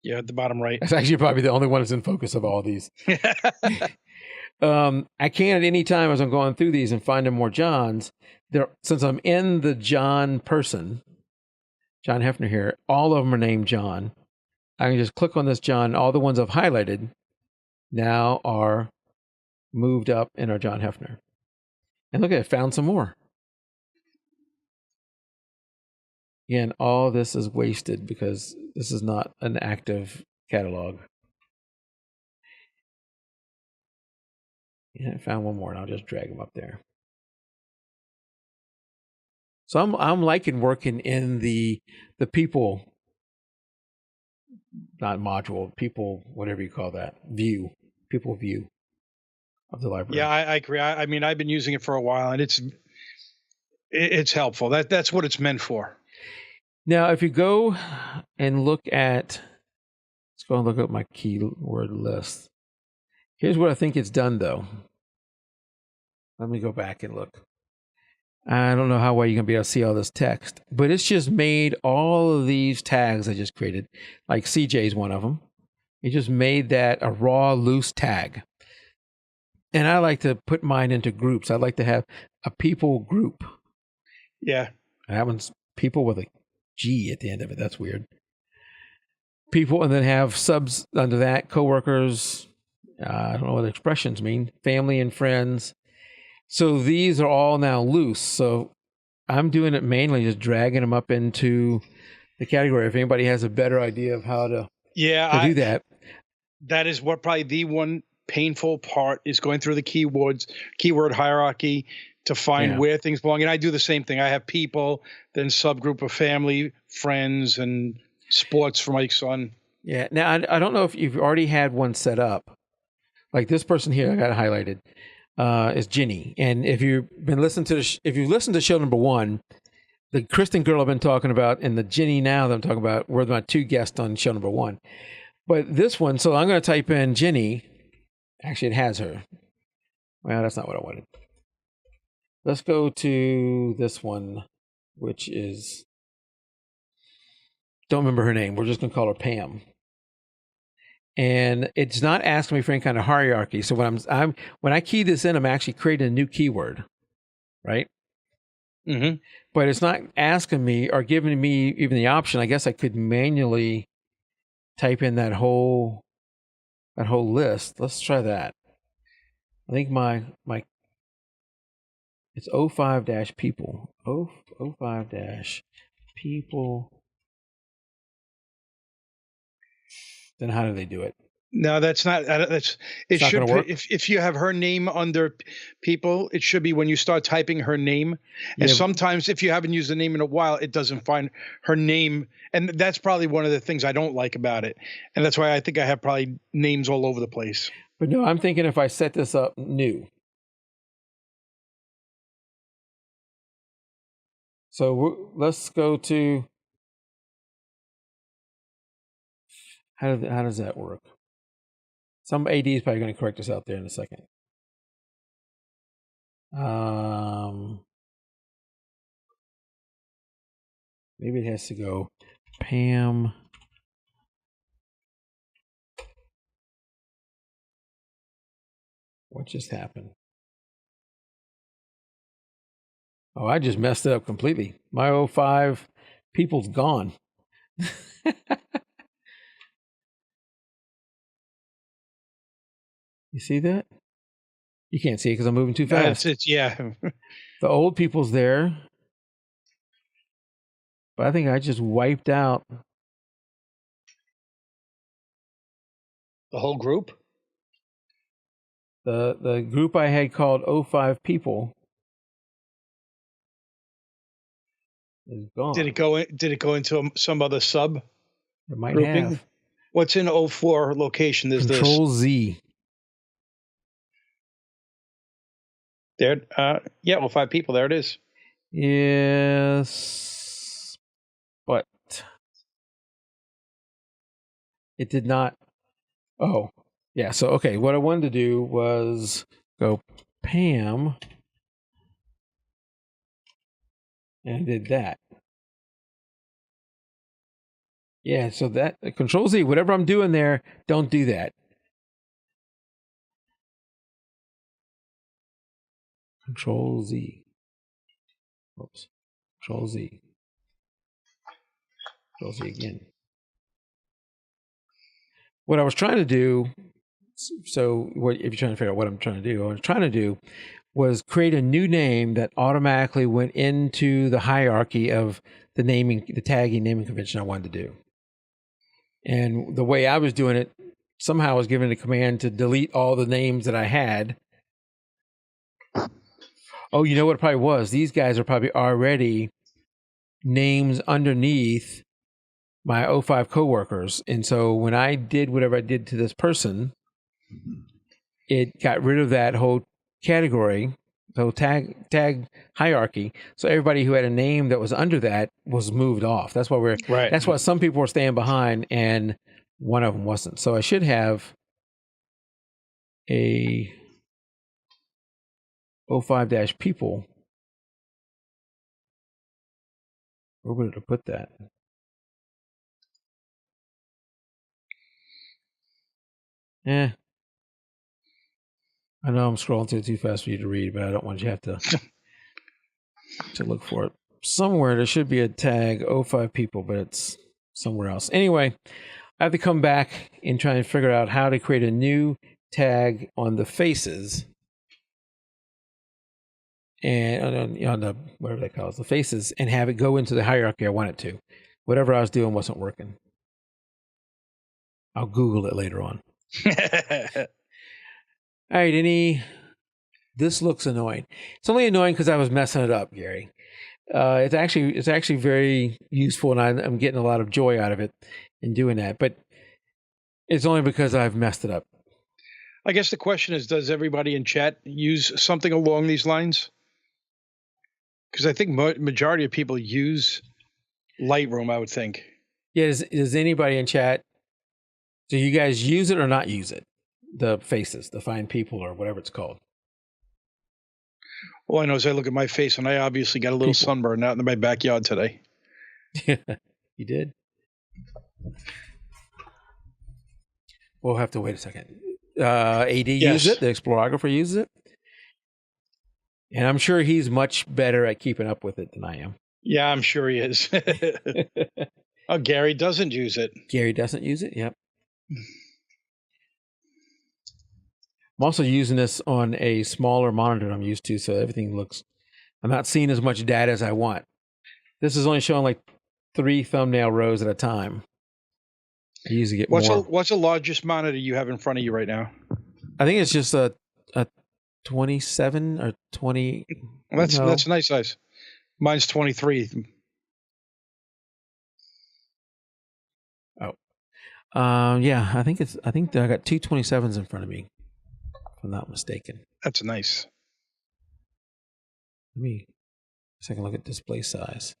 Yeah, at the bottom right. That's actually probably the only one that's in focus of all these. I can at any time as I'm going through these and finding more Johns. Since I'm in the John person, John Hefner here, all of them are named John. I can just click on this John. All the ones I've highlighted now are moved up in our John Hefner. And look at it, found some more. Again, all this is wasted because this is not an active catalog. Yeah, I found one more, and I'll just drag them up there. So I'm liking working in the people, not module, people, whatever you call that, view, people view of the library. Yeah, I agree. I mean, I've been using it for a while, and it's helpful. That's what it's meant for. Now, if you go and look at, let's go and look at my keyword list. Here's what I think it's done, though. Let me go back and look. I don't know how well you're going to be able to see all this text, but it's just made all of these tags I just created, like CJ's one of them. It just made that a raw, loose tag. And I like to put mine into groups. I'd like to have a people group. Yeah. That one's people with a G at the end of it. That's weird. People, and then have subs under that, coworkers. I don't know what expressions mean. Family and friends. So these are all now loose. So I'm doing it mainly just dragging them up into the category. If anybody has a better idea of how to do that. That is what probably the one painful part is, going through the keyword hierarchy to find where things belong. And I do the same thing. I have people, then subgroup of family, friends, and sports for my son. Yeah. Now, I don't know if you've already had one set up. Like this person here, I got it highlighted, is Ginny. And if you've been listening to if you've listened to show number 1, the Kristen girl I've been talking about and the Ginny now that I'm talking about were my 2 guests on show number 1. But this one, so I'm going to type in Ginny. Actually, it has her. Well, that's not what I wanted. Let's go to this one, which is, don't remember her name. We're just going to call her Pam. And it's not asking me for any kind of hierarchy. So when I key this in, I'm actually creating a new keyword, right? Mm-hmm. But it's not asking me or giving me even the option. I guess I could manually type in that whole list. Let's try that. I think it's 05-people. 05-people. Then how do they do it? No, that's not. That's it. It's should work? if you have her name under people, it should be when you start typing her name. And sometimes if you haven't used the name in a while, it doesn't find her name. And that's probably one of the things I don't like about it. And that's why I think I have probably names all over the place. But no, I'm thinking if I set this up new. So let's go to, how does that work? Some AD is probably going to correct us out there in a second. Maybe it has to go Pam. What just happened? Oh, I just messed it up completely. My 05 people's gone. You see that? You can't see it because I'm moving too fast. Yeah. The old people's there. But I think I just wiped out the whole group. The group I had called 05 people is gone. Did it go into some other sub? It might have. What's in 04 location? There's Control this. Z. There, 05 people. There it is. Yes, but it did not. Oh, yeah. So okay, what I wanted to do was go Pam, and I did that. Yeah. So that Control Z. Whatever I'm doing there, don't do that. Control Z. Oops. Control Z. Control Z again. What I was trying to do, if you're trying to figure out what I'm trying to do, what I was trying to do was create a new name that automatically went into the hierarchy of the tagging naming convention I wanted to do. And the way I was doing it, somehow I was given a command to delete all the names that I had. Oh, you know what it probably was? These guys are probably already names underneath my 05 coworkers. And so when I did whatever I did to this person, it got rid of that whole category, the whole tag hierarchy. So everybody who had a name that was under that was moved off. That's why that's why some people were staying behind and one of them wasn't. So I should have a 05-people. Where would I put that? I know I'm scrolling through too fast for you to read, but I don't want you to have to look for it. Somewhere there should be a tag 05 people, but it's somewhere else. Anyway, I have to come back and try and figure out how to create a new tag on the faces and on the whatever they call it, the faces, and have it go into the hierarchy I want it to. Whatever I was doing wasn't working. I'll Google it later on. All right, any This looks annoying. It's only annoying because I was messing it up, Gary. It's actually very useful, and I'm getting a lot of joy out of it in doing that. But it's only because I've messed it up. I guess the question is, does everybody in chat use something along these lines? Because I think majority of people use Lightroom, I would think. Yeah, does anybody in chat, do you guys use it or not use it? The Faces, the Find People, or whatever it's called. All I know is I look at my face, and I obviously got a little sunburn out in my backyard today. You did? We'll have to wait a second. AD uses it. The Explorographer uses it. And I'm sure he's much better at keeping up with it than I am. Yeah, I'm sure he is. Oh, Gary doesn't use it. Gary doesn't use it? Yep. I'm also using this on a smaller monitor I'm used to, so everything looks... I'm not seeing as much data as I want. This is only showing like 3 thumbnail rows at a time. I usually get more. What's the largest monitor you have in front of you right now? I think it's just a 27 or 20. That's a nice size. Mine's 23. Oh, yeah. I think I got 2 27s in front of me, if I'm not mistaken. That's nice. Let me take a look at display size.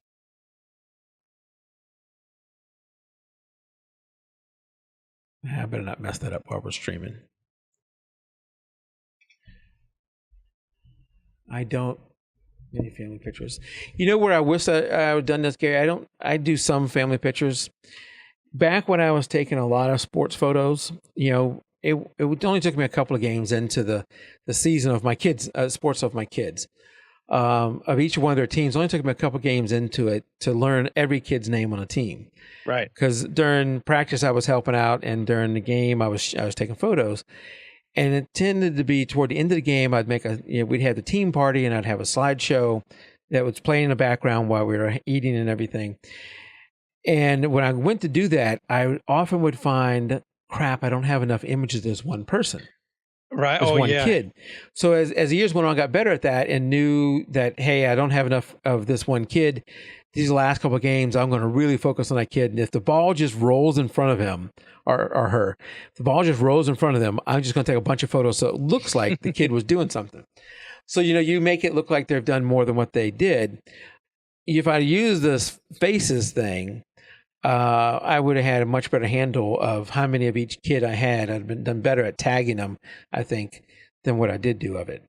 I better not mess that up while we're streaming. I don't any family pictures. You know where I wish I would have done this, Gary? I do some family pictures. Back when I was taking a lot of sports photos, you know, it only took me a couple of games into the season of my kids, sports of my kids, of each one of their teams. It only took me a couple of games into it to learn every kid's name on a team. Right. Because during practice I was helping out, and during the game I was taking photos. And it tended to be toward the end of the game, I'd make we'd have the team party, and I'd have a slideshow that was playing in the background while we were eating and everything. And when I went to do that, I often would find, crap, I don't have enough images of this one person. Right. There's one kid. So as the years went on, I got better at that and knew that, hey, I don't have enough of this one kid. These last couple of games, I'm going to really focus on that kid. And if the ball just rolls in front of him or her, if the ball just rolls in front of them, I'm just going to take a bunch of photos so it looks like the kid was doing something. So, you make it look like they've done more than what they did. If I use this Faces thing, I would have had a much better handle of how many of each kid I had. I'd been done better at tagging them, I think, than what I did do of it.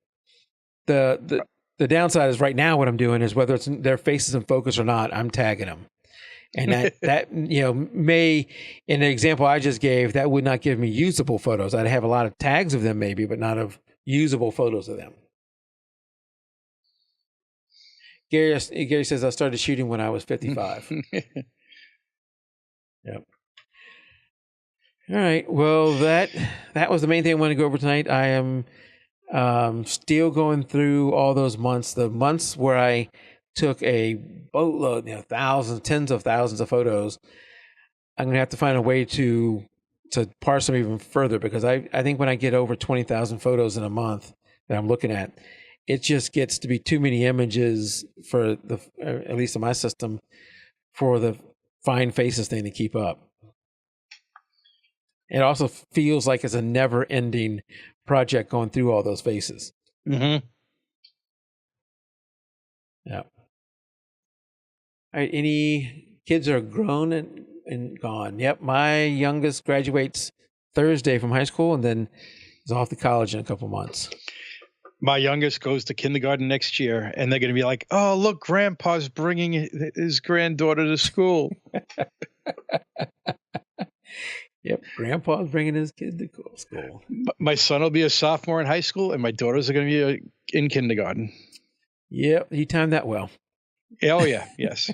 The downside is right now what I'm doing is whether it's their faces in focus or not, I'm tagging them. And that may, in the example I just gave, that would not give me usable photos. I'd have a lot of tags of them maybe, but not of usable photos of them. Gary says, I started shooting when I was 55. Yep. All right. Well, that was the main thing I wanted to go over tonight. I am still going through all those months, the months where I took a boatload, thousands, tens of thousands of photos. I'm going to have to find a way to parse them even further, because I think when I get over 20,000 photos in a month that I'm looking at, it just gets to be too many images for at least in my system, for the Find Faces thing to keep up. It also feels like it's a never-ending project going through all those faces. Mm-hmm. Yeah. All right. Any kids are grown and gone? Yep. My youngest graduates Thursday from high school and then is off to college in a couple months. My youngest goes to kindergarten next year, and they're going to be like, oh, look, Grandpa's bringing his granddaughter to school. Yep, Grandpa's bringing his kid to school. My son will be a sophomore in high school, and my daughters are going to be in kindergarten. Yep, you timed that well. Oh, yeah, yes.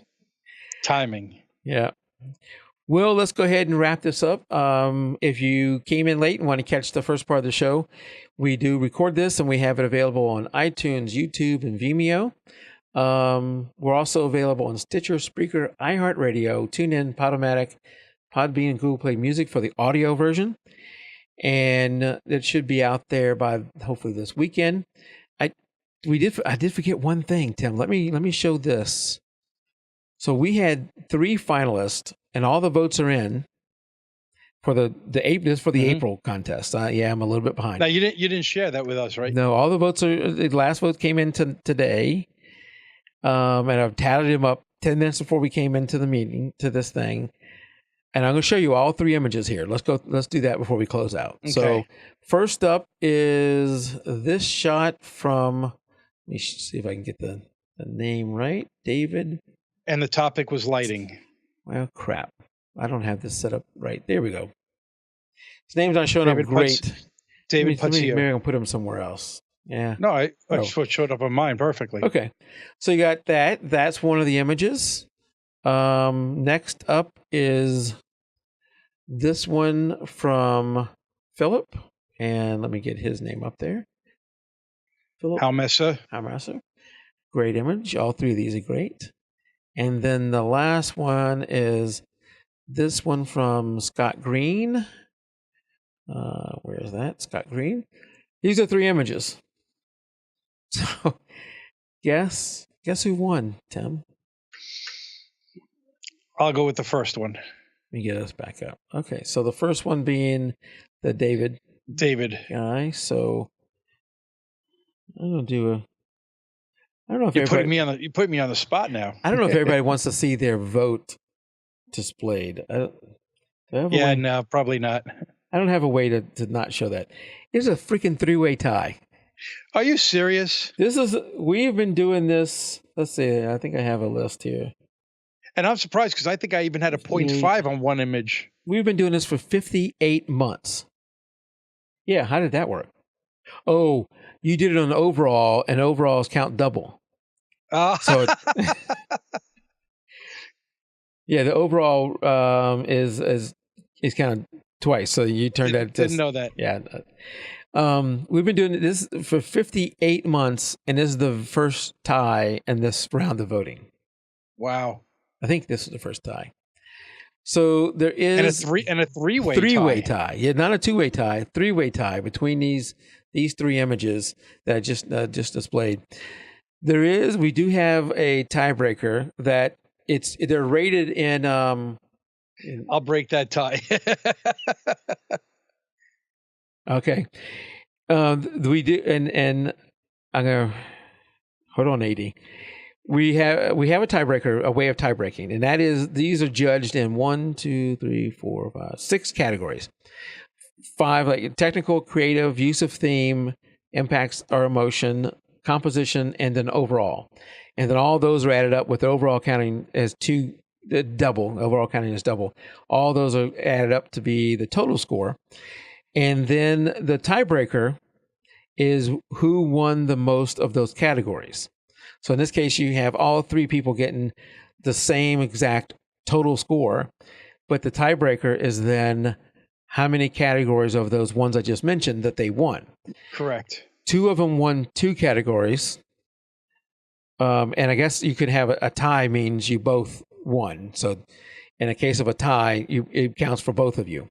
Timing. Yeah. Well, let's go ahead and wrap this up. If you came in late and want to catch the first part of the show, we do record this and we have it available on iTunes, YouTube, and Vimeo. We're also available on Stitcher, Spreaker, iHeartRadio, TuneIn, Podomatic, Podbean, and Google Play Music for the audio version. And it should be out there by hopefully this weekend. I did forget one thing, Tim. Let me show this. So we had 3 finalists, and all the votes are in for the April contest. Yeah, I'm a little bit behind. Now you didn't share that with us, right? No, all the votes are. The last vote came in today, and I've tallied them up 10 minutes before we came into the meeting to this thing. And I'm going to show you all 3 images here. Let's do that before we close out. Okay. So first up is this shot from. Let me see if I can get the name right. David. And the topic was lighting. Well, crap. I don't have this set up right. There we go. His name's not showing up great. David Putzio. Maybe I can put him somewhere else. Yeah. No, I showed up on mine perfectly. Okay. So you got that. That's one of the images. Next up is this one from Philip. And let me get his name up there. Philip Halmesser. Great image. All 3 of these are great. And then the last one is this one from Scott Green. Where is that? Scott Green. These are 3 images. So guess who won, Tim? I'll go with the first one. Let me get us back up. Okay, so the first one being the David guy. So I'm gonna do I don't know if you put me on the spot now. I don't know if everybody wants to see their vote displayed. No, probably not. I don't have a way to not show that. It's a freaking 3-way tie. Are you serious? We've been doing this. Let's see. I think I have a list here. And I'm surprised because I think I even had a 0.5 on one image. We've been doing this for 58 months. Yeah, how did that work? Oh, you did it on overall, and overalls count double. So yeah, the overall is kind of twice. So you turned that. Didn't know that. Yeah. We've been doing this for 58 months, and this is the first tie in this round of voting. Wow. I think this is the first tie. So there is a three-way tie. Yeah, not a 2-way tie, 3-way tie between these 3 images that I just displayed. We do have a tiebreaker that they're rated in I'll break that tie. Okay. We do, and I'm gonna hold on, AD. We have a tiebreaker, a way of tie breaking, and that is these are judged in 6 categories. 5 like technical, creative, use of theme, impacts or emotion, composition, and then overall. And then all those are added up with overall counting as double. Overall counting is double. All those are added up to be the total score. And then the tiebreaker is who won the most of those categories. So in this case, you have all 3 people getting the same exact total score, but the tiebreaker is then how many categories of those ones I just mentioned that they won. Correct. 2 of them won 2 categories. And I guess you could have a tie means you both won. So in a case of a tie, it counts for both of you.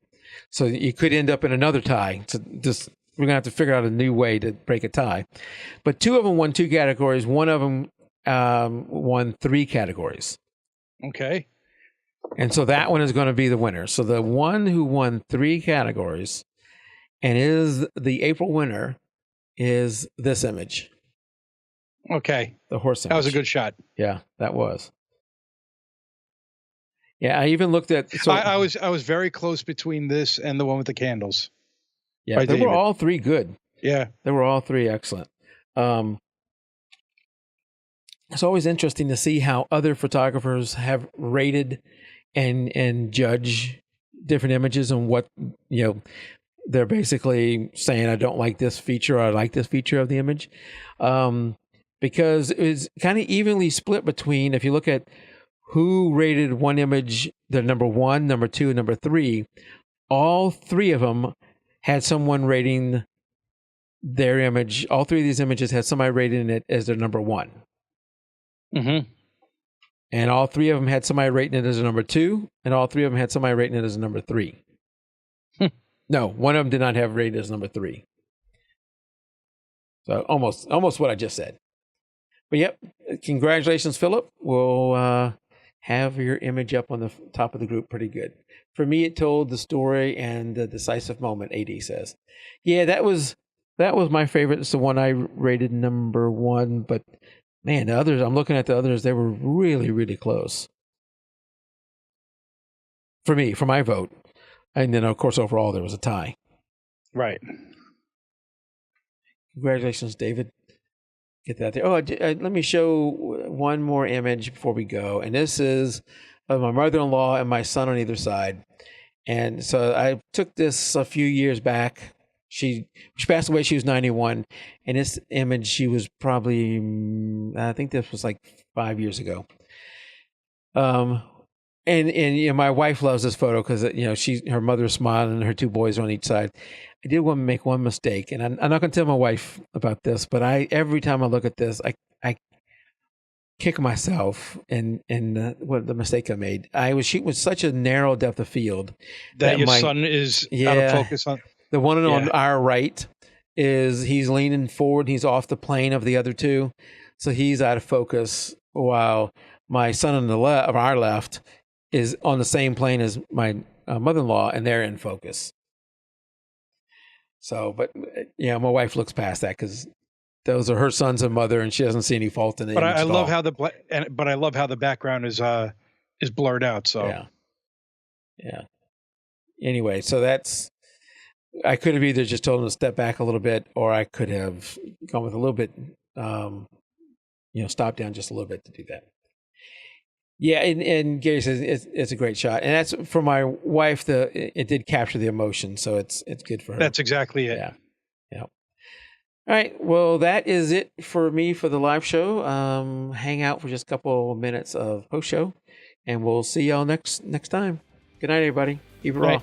So you could end up in another tie. We're going to have to figure out a new way to break a tie. But 2 of them won 2 categories. 1 of them won 3 categories. Okay. And so that one is going to be the winner. So the one who won 3 categories and is the April winner is this image. Okay. The horse image. That was a good shot. Yeah, that was. Yeah, I even looked at. So I was very close between this and the one with the candles. Yeah, they were all 3 good. Yeah, they were all 3 excellent. It's always interesting to see how other photographers have rated and judge different images and what they're basically saying. I don't like this feature. Or I like this feature of the image, because it's kind of evenly split between. If you look at who rated one image, the number 1, number 2, and number 3, all 3 of them had someone rating their image. All 3 of these images had somebody rating it as their number 1. Mm-hmm. And all 3 of them had somebody rating it as a number 2, and all 3 of them had somebody rating it as a number 3. No, one of them did not have rated as number 3. So almost what I just said. But yep, congratulations, Philip. We'll have your image up on the top of the group pretty good. For me, it told the story and the decisive moment, AD says. Yeah, that was my favorite. It's the one I rated number 1. But man, the others, I'm looking at the others, they were really, really close. For me, for my vote. And then, of course, overall, there was a tie. Right. Congratulations, David. Get that there. Oh, let me show one more image before we go. And this is of my mother-in-law and my son on either side. And so I took this a few years back. She passed away. She was 91. And this image, she was probably, I think this was like 5 years ago. And my wife loves this photo because her mother's smiling and her 2 boys are on each side. I did want to make one mistake, and I'm not going to tell my wife about this, but every time I look at this, I kick myself and what the mistake I made. I was shooting with such a narrow depth of field that your son is out of focus on. The one on our right he's leaning forward. He's off the plane of the other 2, so he's out of focus. While my son on the left of our left is on the same plane as my mother-in-law, and they're in focus. So, but my wife looks past that because those are her sons and mother, and she doesn't see any fault in it. But I love how the background is blurred out. So, yeah. Anyway, so I could have either just told him to step back a little bit, or I could have gone with a little bit, stop down just a little bit to do that. Yeah, and Gary says it's a great shot, and that's for my wife. It did capture the emotion, so it's good for her. That's exactly it. Yeah. All right, well, that is it for me for the live show. Hang out for just a couple of minutes of post show, and we'll see y'all next time. Good night, everybody. Keep it raw.